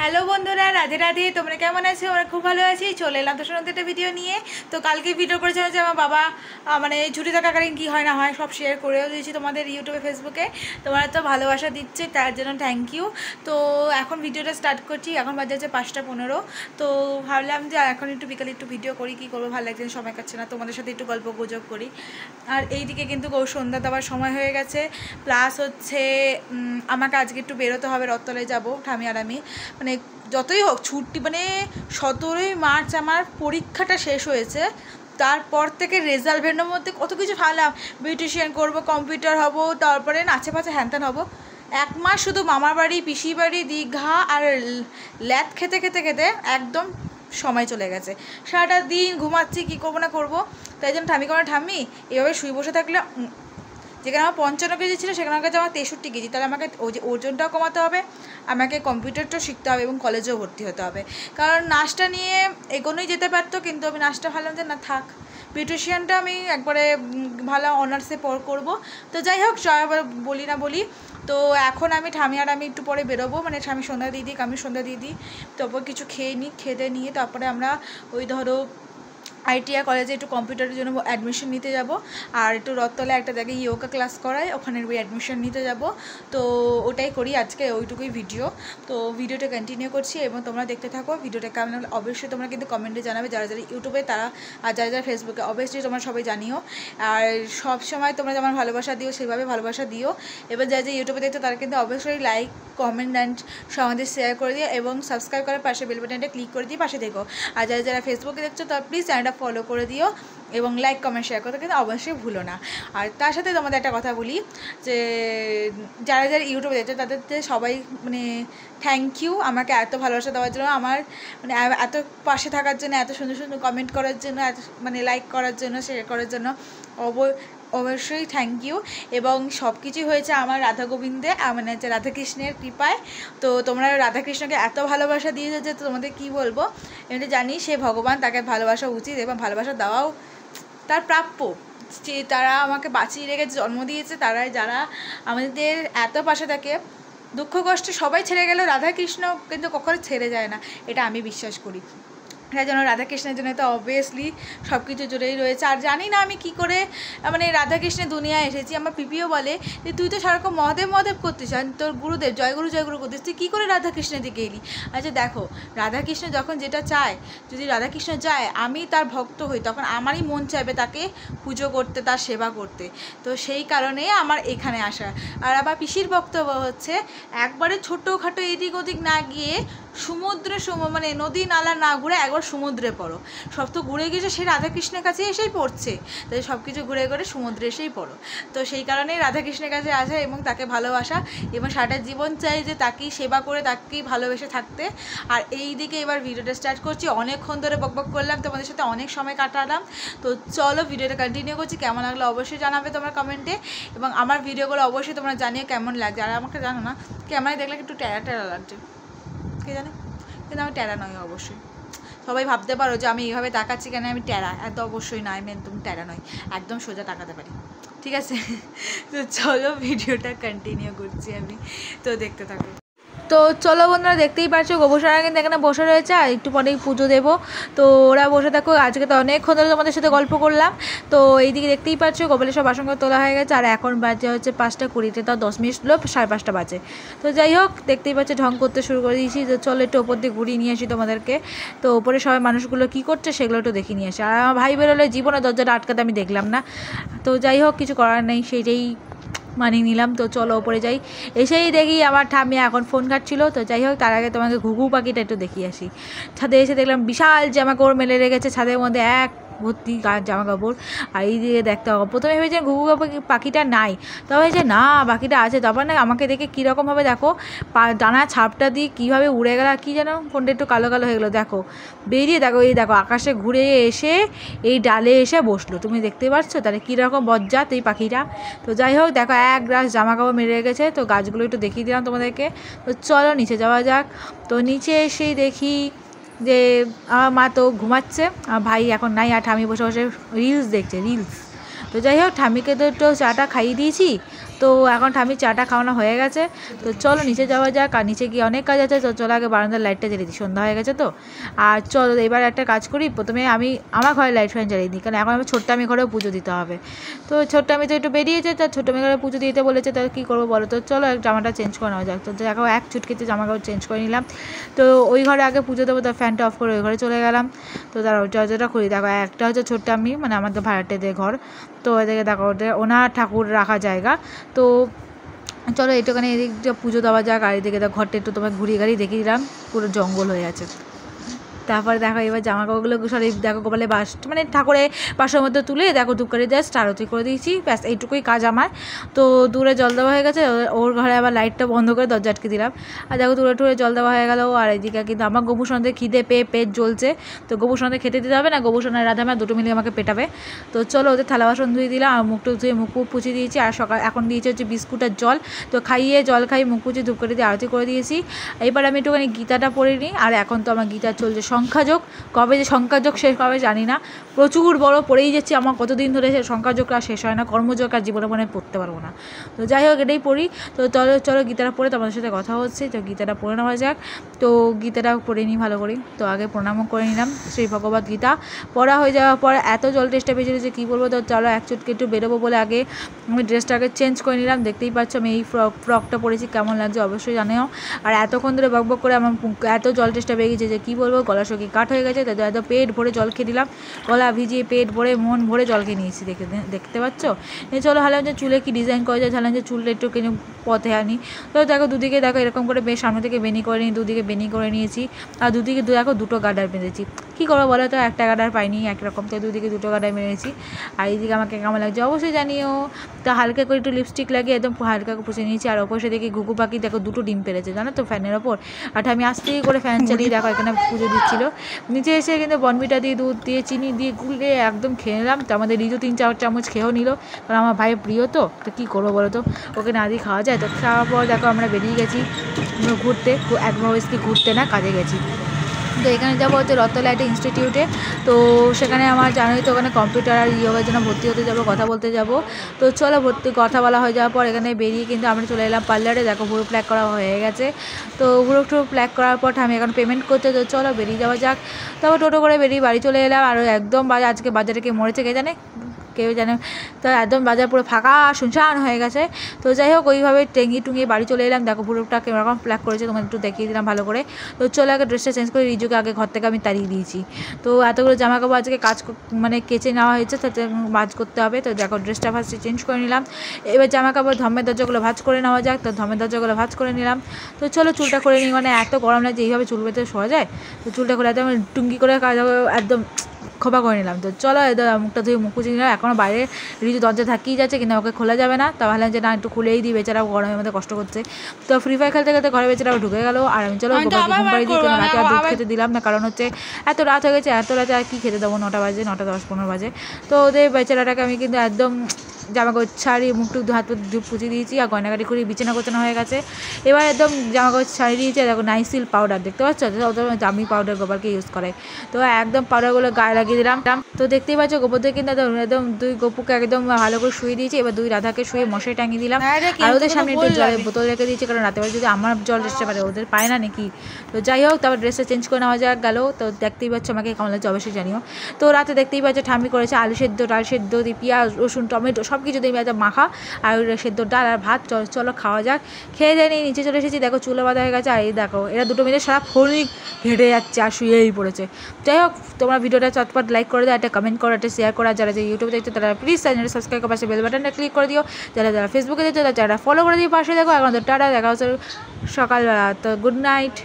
Hello বন্ধুরা, রাধে রাধে। তোমরা কেমন আছো? আমরা খুব ভালো আছি। চলে এলাম তোর সঙ্গে একটা ভিডিও নিয়ে। তো কালকে ভিডিও করেছিলাম যে আমার বাবা মানে ছুটি থাকাকালীন কী হয় না হয় সব শেয়ার করেও দিয়েছি তোমাদের ইউটিউবে, ফেসবুকে। তোমরা তো ভালোবাসা দিচ্ছে, তার জন্য থ্যাংক ইউ। তো এখন ভিডিওটা স্টার্ট করছি। এখন বাজে হচ্ছে 5:15। তো ভাবলাম যে এখন একটু বিকালে একটু ভিডিও করি, কী করবো, ভালো লাগছে, সময় কাটছে না, তোমাদের সাথে একটু গল্প গুজব করি। আর এইদিকে কিন্তু সন্ধ্যা দেওয়ার সময় হয়ে গেছে। প্লাস হচ্ছে আমাকে আজকে একটু বেরোতে হবে, রথতলায় যাবো ঠামি আর আমি। মানে যতই হোক ছুটি, মানে 17ই মার্চ আমার পরীক্ষাটা শেষ হয়েছে। তারপর থেকে রেজাল্ট বেরোনোর মধ্যে কত কিছু ভাবলাম, বিউটিশিয়ান করবো, কম্পিউটার হব, তারপরে নাচে পাচে হ্যানত্যান হবো। 1 মাস শুধু মামার বাড়ি, পিসি বাড়ি, দীঘা আর ল্যাদ খেতে খেতে খেতে একদম সময় চলে গেছে। সারাটা দিন ঘুমাচ্ছি, কী করবো না করবো। তাই জন্য ঠামি করে ঠাম্মি এভাবে শুয়ে বসে থাকলে, যেখানে আমার 55 কেজি ছিল সেখানে কাছে আমার 63 কেজি। তাহলে আমাকে ওজনটাও কমাতে হবে, আমাকে কম্পিউটারটাও শিখতে হবে এবং কলেজেও ভর্তি হতে হবে। কারণ নাচটা নিয়ে এগোনোই যেতে পারতো, কিন্তু আমি নাচটা ভাবলাম যে না থাক, বিউটিশিয়ানটা আমি একবারে ভালো অনার্সে করবো। তো যাই হোক, বলি না বলি। তো এখন আমি ঠামি আর আমি একটু পরে বেরোবো, মানে ঠামি সন্ধ্যা দিয়ে দিই, আমি সন্ধ্যা দিয়ে দিই। তারপর কিছু খেয়ে নিই, খেতে নিয়ে তারপরে আমরা ওই ধরো ITI কলেজে একটু কম্পিউটারের জন্য অ্যাডমিশন নিতে যাব। আর একটু রথতলায় একটা জায়গায় ইয়োগা ক্লাস করায়, ওখানে ওই অ্যাডমিশন নিতে যাব। তো ওটাই করি আজকে, ওইটুকুই ভিডিও। তো ভিডিওটা কন্টিনিউ করছি এবং তোমরা দেখতে থাকো। ভিডিওটা কেমন লাগলে অবশ্যই তোমরা কিন্তু কমেন্টে জানাবে, যারা যারা ইউটিউবে তারা, আর যারা যারা ফেসবুকে, অবশ্যই তোমরা সবাই জানিও। আর সব সময় তোমরা যেমন ভালোবাসা দিও সেভাবে ভালোবাসা দিও। এবার যারা যারা ইউটিউবে দেখছো তারা কিন্তু অবশ্যই লাইক, কমেন্ট অ্যান্ড আমাদের শেয়ার করে দিও এবং সাবস্ক্রাইব করার পাশে বেল বাটনটা ক্লিক করে দিয়ে পাশে দেখো। আর যারা যারা ফেসবুকে দেখছো তারা প্লিজ চ্যানেলটা ফলো করে দিও এবং লাইক, কমেন্ট, শেয়ার করতে কিন্তু অবশ্যই ভুলো না। আর তার সাথে তোমাদের একটা কথা বলি, যে যারা যারা ইউটিউবে দেখছো তাদের সবাই মানে থ্যাংক ইউ আমাকে এত ভালোবাসা দেওয়ার জন্য, আমার মানে এত পাশে থাকার জন্য, এত সুন্দর সুন্দর কমেন্ট করার জন্য, এত মানে লাইক করার জন্য, শেয়ার করার জন্য অবশ্যই থ্যাংক ইউ। এবং সব কিছুই হয়েছে আমার রাধা গোবিন্দে, মানে হচ্ছে রাধাকৃষ্ণের কৃপায়। তো তোমরা রাধাকৃষ্ণকে এত ভালোবাসা দিয়েছে যে তোমাদের কী বলবো। এমনি জানি সে ভগবান, তাকে ভালোবাসা উচিত এবং ভালোবাসা দেওয়াও তার প্রাপ্য। যে তারা আমাকে বাঁচিয়ে রেখে জন্ম দিয়েছে, তারাই যারা আমাদের এত পাশে থাকে। দুঃখ কষ্ট সবাই ছেড়ে গেল, রাধাকৃষ্ণ কিন্তু কখনো ছেড়ে যায় না, এটা আমি বিশ্বাস করি। তাই জন্য রাধাকৃষ্ণের জন্য তো অবভিয়াসলি সব কিছু জুড়েই রয়েছে। আর জানি না আমি কি করে মানে রাধাকৃষ্ণের দুনিয়ায় এসেছি। আমার পিপিও বলে যে তুই তো সারাক্ষণ মহাদেব মহাদেব করতিস, আর তোর গুরুদেব জয়গুরু জয়গুরু করতিস, তুই কী করে রাধাকৃষ্ণের দিকে এলি। আচ্ছা দেখো, রাধাকৃষ্ণ যখন যেটা চায়, যদি রাধাকৃষ্ণ চায় আমি তার ভক্ত হই, তখন আমারই মন চাইবে তাকে পুজো করতে, তার সেবা করতে। তো সেই কারণে আমার এখানে আসা। আর আবার পিসির বক্তব্য হচ্ছে একবারে ছোটোখাটো এদিক ওদিক না গিয়ে সমুদ্রে মানে নদী নালা না ঘুরে একবার সমুদ্রে পড়ো। সব তো ঘুরে গিয়েছে সে রাধাকৃষ্ণের কাছে এসেই পড়ছে, তাই সব কিছু ঘুরে ঘুরে সমুদ্রে এসেই পড়ো। তো সেই কারণেই রাধাকৃষ্ণের কাছে আসা এবং তাকে ভালোবাসা, এবং সারাটা জীবন চাই যে তাকেই সেবা করে, তাকেই ভালোবেসে থাকতে। আর এই দিকে এবার ভিডিওটা স্টার্ট করছি। অনেকক্ষণ ধরে বকবক করলাম, তোমাদের সাথে অনেক সময় কাটালাম। তো চলো ভিডিওটা কন্টিনিউ করছি। কেমন লাগলো অবশ্যই জানাবে তোমরা কমেন্টে, এবং আমার ভিডিওগুলো অবশ্যই তোমরা জানিও কেমন লাগছে। আর আমাকে জানো না, ক্যামেরায় দেখলে একটু ট্যারা ট্যারা লাগছে, কে জানে, কিন্তু আমি ট্যারা নয় অবশ্যই। সবাই ভাবতে পারো যে আমি এইভাবে তাকাচ্ছি কেন, আমি ট্যারা, এত অবশ্যই নয়, আমি একদম ট্যারা নয়, একদম সোজা তাকাতে পারি, ঠিক আছে। তো চলো ভিডিওটা কন্টিনিউ করছি আমি, তো দেখতে থাকো। তো চলো বন্ধুরা, দেখতেই পাচ্ছ গোবরসারা কিন্তু এখানে বসে রয়েছে, আর একটু পরেই পুজো দেবো। তো ওরা বসে থাকো। আজকে তো অনেকক্ষণ ধরে তোমাদের সাথে গল্প করলাম। তো এইদিকে দেখতেই পাচ্ছ গোপালের সব বাসন তোলা হয়ে গেছে, আর এখন বাজে হচ্ছে 5:20, তাও 10 মিনিট হলো 5:30 বাজে। তো যাই হোক, দেখতেই পাচ্ছ ঢং করতে শুরু করে দিয়েছি। তো চলো একটু ওপর দিয়ে ঘুরিয়ে নিয়ে আসি তোমাদেরকে। তো ওপরে সবাই মানুষগুলো কী করছে সেগুলো একটু দেখিয়ে নিয়ে আসি। আর আমার ভাই বেরোলে জীবনে দরজাটা আটকাতে আমি দেখলাম না। তো যাই হোক, কিছু করার নেই, সেইটাই মানিয়ে নিলাম। তো চলো ওপরে যাই। এসেই দেখি আমার ঠাম্মি এখন ফোন ঘাটছিল। তো যাই হোক, তার আগে তোমাকে ঘুঘু পাখিটা একটু দেখিয়ে আসি। ছাদে এসে দেখলাম বিশাল জামাকাপড় মেলে রেখেছে ছাদের মধ্যে, এক ভর্তি জামা কাপড়। আর এই দিকে দেখতে হবে, প্রথমে ভেবেছিলাম ঘুঘু পাখিটা নাই, তবে হয়েছে না পাখিটা আছে। তারপর না আমাকে দেখে কীরকমভাবে দেখো ডানা ছাপটা দিয়ে কীভাবে উড়ে গেল, কী যেন ফোনটা একটু কালো কালো হয়ে গেলো। দেখো বেরিয়ে দেখো, এই দেখো আকাশে ঘুরে এসে এই ডালে এসে বসলো, তুমি দেখতে পাচ্ছ তাহলে কীরকম বজ্জাত এই পাখিটা। তো যাই হোক, দেখো এক গ্রাস জামা কাপড় মেরে রেখেছে। তো গাছগুলো একটু দেখিয়ে দিলাম তোমাদেরকে। তো চলো নিচে যাওয়া যাক। তো নিচে এসেই দেখি যে আমার মা তো ঘুমাচ্ছে, আমার ভাই এখন নাই, আর ঠামি বসে বসে রিলস দেখছে, রিলস। তো যাই হোক, ঠামিকে তো একটু চাটা খাইয়ে দিয়েছি। তো এখন ঠামি চাটা খাওয়ানো হয়ে গেছে। তো চলো নিচে যাওয়া যাক, আর নিচে গিয়ে অনেক কাজ আছে। তো চলো আগে বারান্দার লাইটটা জ্বালিয়ে দিই, সন্ধ্যা হয়ে গেছে তো। আর চলো এবার একটা কাজ করি, প্রথমে আমি আমার ঘরে লাইট ফ্যান জ্বালিয়ে দিই, কারণ এখন আমার ছোট্ট আমি ঘরেও পুজো দিতে হবে। তো ছোট্ট আমি তো একটু বেরিয়েছে, তার ছোট্ট আমি ঘরে পুজো দিতে বলেছে, তাহলে কী করবো বলো। তো চলো জামাটা চেঞ্জ করে নেওয়া যাক। তো দেখো এক চুটকিতে জামা কাপড় চেঞ্জ করে নিলাম। তো ওই ঘরে আগে পুজো দেবো, তার ফ্যানটা অফ করে ওই ঘরে চলে গেলাম। তো তার দরজাটা খুলি, দেখো একটা হচ্ছে ছোট্ট আমি মানে আমাদের ভাড়াটেদের ঘর। তো এদিকে দেখো ওদের ওনার ঠাকুর রাখা জায়গা। তো চলো একটুখানি এদিকটা পুজো দেওয়া যাক। আর এদিকে দেখো ঘরটা একটু তোমার ঘুরিয়ে গাড়ি দেখিয়ে দিলাম, পুরো জঙ্গল হয়ে আছে। তারপরে দেখো এবার জামা কাপড়গুলো সরি দেখো গোপালে বাস মানে ঠাকুরের বাসার মধ্যে তুলে দেখো ধূপকাঠি জাস্ট আরতি করে দিয়েছি, ব্যাস এইটুকুই কাজ আমার। তো দূরে জল দেওয়া হয়ে গেছে, ওর ঘরে আবার লাইটটা বন্ধ করে দরজা আটকে দিলাম। আর দেখো দূরে টুরে জল দেওয়া হয়ে গেল। আর এদিকে কিন্তু আমার গোবর সন্ধ্যে খিদে পেয়ে পেট জ্বলছে। তো গোবর সন্ধ্যে খেতে দিতে হবে না, গোবর সন্ধ্যা রাধামা দুটো মিলে আমাকে পেটাবে। তো চলো ওদের থালা বাসন ধুয়ে দিলাম, আর মুখটুক ধুয়ে মুখ পুছিয়ে দিয়েছি। আর সকাল এখন দিয়েছি হচ্ছে বিস্কুট আর জল। তো খাইয়ে জল খাইয়ে মুখ পুছিয়ে ধূপকাঠি দিয়ে আরতি করে দিয়েছি। এবার আমি একটুখানি গীতাটা পড়ে নিই। আর এখন তো আমার গীতা চলছে সংখ্যাযোগ, কবে যে সংখ্যাযোগ শেষ হবে জানি না, প্রচুর বড় পড়েই যাচ্ছে আমার, কতদিন ধরে সে সংখ্যাযোগ আর শেষ হয় না, কর্মযোগ আর জীবনে মনে পড়তে পারবো না। তো যাই হোক এটাই পড়ি। তো চলো চলো গীতাটা পড়ে তোমাদের সাথে কথা হচ্ছে। তো গীতাটা পড়ে নেওয়া যাক। তো গীতাটা পড়ে নিই ভালো করে। তো আগে প্রণামও করে নিলাম। শ্রী ভগবদ গীতা পড়া হয়ে যাওয়ার পর এত জল টেস্টটা বেজে যে কী বলবো। তো চলো এক চুটকে একটু বেরোবো বলে আগে আমি ড্রেসটাকে চেঞ্জ করে নিলাম। দেখতেই পাচ্ছ আমি এই ফ্রকটা পরেছি, কেমন লাগছে অবশ্যই জানিও। আর এতক্ষণ ধরে বকবক করে আমার এত জল টেস্টটা বেড়ে গেছে যে কী বলবো, গলা শুকিয়ে কাঠ হয়ে গেছে। তাই এত পেট ভরে জল খেয়ে দিলাম, গলা ভিজিয়ে পেট ভরে মন ভরে জল খেয়ে নিয়েছি, দেখতে পাচ্ছ। চলো ভাবলাম যে চুলে কি ডিজাইন করা যায়, ভাবলাম যে চুলটা একটু কিনে পথে আনি। তো দেখো দুদিকে দেখো এরকম করে বেশ সামনে থেকে বেনি করে নিই, দুদিকে বেনি করে নিয়েছি। আর দুদিকে দেখো দুটো গার্ডার বেঁধেছি। কী করবো বলো, তো একটা গার্ডার পাইনি একরকম, তো দুদিকে দুটো গার্ডার মেরেছি। আর এইদিকে আমাকে কেমন লাগছে অবশ্যই জানিও। তো হালকা করে একটু লিপস্টিক লাগিয়ে একদম হালকা করে পুষে নিয়েছি। আর ওপর সে দেখি ঘুঘু পাখি দেখো দুটো ডিম পেরেছে জানো তো ফ্যানের ওপর। আর আমি আস্তে করে ফ্যান চালিয়ে দেখো এখানে পুজো দিচ্ছিলো। নিচে এসে কিন্তু বনবিটা দিয়ে দুধ দিয়ে চিনি দিয়ে গুলে একদম খেয়ে নিলাম। তো আমাদের রিজু 3-4 চামচ খেয়েও নিল, কারণ আমার ভাইয়ের প্রিয়। তো কী করবো বলো তো, ওকে না দিয়ে খাওয়া যায়। তো খাওয়ার পর দেখো আমরা বেরিয়ে গেছি ঘুরতে, একবার ওয়েসলি ঘুরতে না কাজে গেছি। তো এখানে যাবো হচ্ছে রত্তলা একটা ইনস্টিটিউটে। তো সেখানে আমার জানোই তো ওখানে কম্পিউটার আর ইয়োগার জন্য ভর্তি হতে যাবো, কথা বলতে যাব। তো চলো কথা বলা হয়ে যাওয়ার পর এখানে বেরিয়ে কিন্তু আমরা চলে এলাম পার্লারে। দেখো ভুরু প্ল্যাক করা হয়ে গেছে। তো ভুরু প্ল্যাক করার পর আমি এখন পেমেন্ট করতে। তো চলো বেরিয়ে যাওয়া যাক। তারপর টোটো করে বেরিয়ে বাড়ি চলে এলাম। আর একদম আজকে বাজারে কে মরেছে কে জানে, কেউ জানে। তো একদম বাজার পুরো ফাঁকা শুনশান হয়ে গেছে। তো যাই হোক ওইভাবে টুঙিয়ে বাড়ি চলে এলাম। দেখো ভুরুটা কেরকম প্ল্যাক করেছে তোমাদের একটু দেখিয়ে দিলাম ভালো করে। তো চলো আগে ড্রেসটা চেঞ্জ করে রিজুকে আগে ঘর থেকে আমি তাড়িয়ে দিয়েছি। তো এতগুলো জামা কাপড় আজকে কাজ মানে কেচে নেওয়া হয়েছে, তাতে ভাঁজ করতে হবে। তো দেখো ড্রেসটা ফার্স্টে চেঞ্জ করে নিলাম। এবার জামা কাপড় ধর্মের দরজাগুলো ভাঁজ করে নেওয়া যাক। তো ধর্মের দরজাগুলো ভাঁজ করে নিলাম। তো চলো চুলটা করে নিই, মানে এত গরম লাগছে এইভাবে চুল বেঁধে শোয়া যায়। তো চুলটা করে একদম টুঙ্গি করে একদম খোপা করে নিলাম। তো চলো মুখটা ধুয়ে মুখ পুজে নিলাম। এখনও বাইরে রিজু দরজা থাকিয়ে যাচ্ছে, কিন্তু ওকে খোলা যাবে না। তা ভাবলাম যে না একটু খুলেই দিই, বেচারা গরমের মধ্যে কষ্ট করছে। তো ফ্রি ফায়ার খেলতে খেলতে ঘরে বেচারা ঢুকে গেল। আর আমি চলো ঘুম পাড়ি দিয়ে রাতে আর দুধ খেতে দিলাম না, কারণ হচ্ছে এত রাত হয়ে গেছে, এত রাতে আর কী খেতে দেবো, 9টা বাজে, 9টা 10-15 বাজে। তো ওদের বেচারাটাকে আমি কিন্তু একদম জামা কাপড় ছাড়িয়ে মুখটুক হাত পুচিয়ে দিয়েছি। আর গয়নাগাটি করে বিছানা গোছানো হয়ে গেছে। এবার একদম জামা কাপড় ছাড়িয়ে দিয়েছি। দেখো নাইসিল পাউডার দেখতে পাচ্ছ, ওদের দামি পাউডার গোপালকে ইউজ করে। তো একদম পাউডারগুলো গায়ে লাগিয়ে দিলাম। তো দেখতেই পাচ্ছ গোপরদের কিন্তু একদম দুই গপুকে একদম ভালো করে শুয়ে দিয়েছি। এবার দুই রাধাকে শুয়ে মশারি টাঙিয়ে দিলাম। আর ওদের সামনে একটু জলের বোতল রেখে দিয়েছি, কারণ রাতেবেলা যদি আমার জল আসতে পারে, ওদের পায় না নাকি। তো যাই হোক তারপর ড্রেসটা চেঞ্জ করে নেওয়া যাক গেল। তো দেখতেই পাচ্ছ আমাকে কেমন লাগছে অবশ্যই জানিও। তো রাতে দেখতেই পাচ্ছ ঠাম্মি করেছে আলু সেদ্ধ, ডাল সেদ্ধ দিয়ে পেঁয়াজ রসুন টমেটো সব কিছু দিয়ে একটা মাখা, আর সেদ্ধ ডাল আর ভাত। চলো খাওয়া যাক। খেয়ে দিয়ে নিয়ে নিচে চলে এসেছি। দেখো চুলো বাঁধা হয়ে গেছে। আর এই দেখো এরা দুটো মিলে সারা ফোনই ঘেটে যাচ্ছে আর শুয়েই পড়েছে। যাই হোক তোমরা ভিডিওটা চটপট লাইক করে দাও, একটা কমেন্ট করো, একটা শেয়ার করো। যারা ইউটিউবে দেখছো তারা প্লিজ চ্যানেলটা সাবস্ক্রাইব করে পাশে বেল বাটনটা ক্লিক করে দিও। যারা ফেসবুকে দেখছো তারা ফলো করে দিও পাশে। দেখো এখন তো টাটা, দেখা হচ্ছে সকালবেলা। তো গুড নাইট।